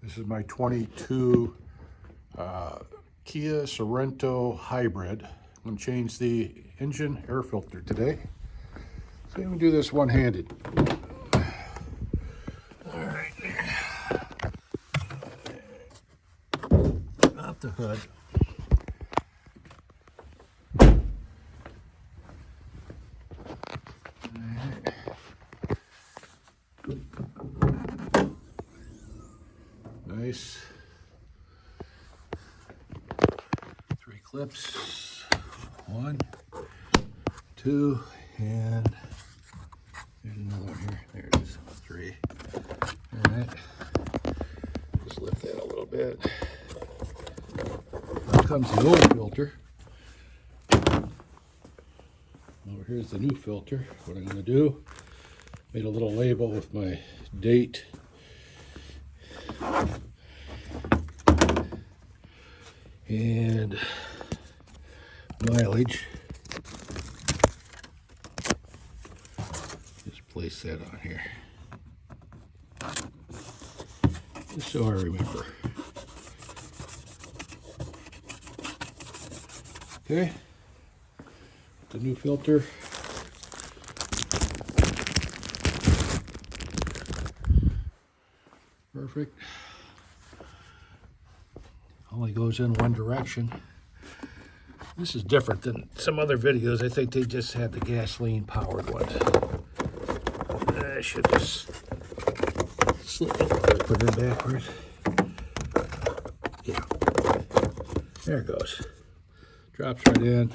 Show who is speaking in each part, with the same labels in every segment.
Speaker 1: This is my 22 Kia Sorento Hybrid. I'm going to change the engine air filter today. So I'm going to do this one-handed. All right. Off the hood. Nice. 3 clips. 1, 2, and there's another one here. There it is. 3. All right. Just lift that a little bit. Now comes the old filter. Over here's the new filter. What I'm going to do, made a little label with my date. And mileage. Just place that on here. Just so I remember. Okay. The new filter. Perfect. Only goes in one direction. This is different than some other videos. I think they just had the gasoline powered ones. I should just slip it, put it backwards. Yeah. There it goes. Drops right in.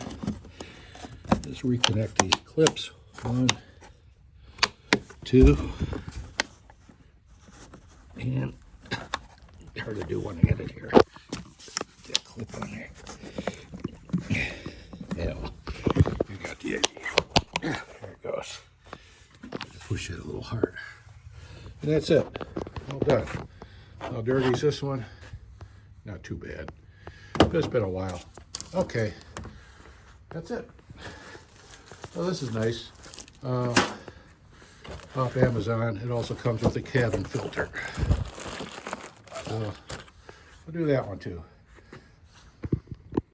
Speaker 1: Just reconnect these clips. 1, 2, and hard to do one-handed here. That clip on there. Yeah, you got the idea. There it goes. Push it a little hard. And that's it. All done. How dirty is this one? Not too bad. But it's been a while. Okay. That's it. Well, this is nice. Off Amazon. It also comes with a cabin filter. So we'll do that one too.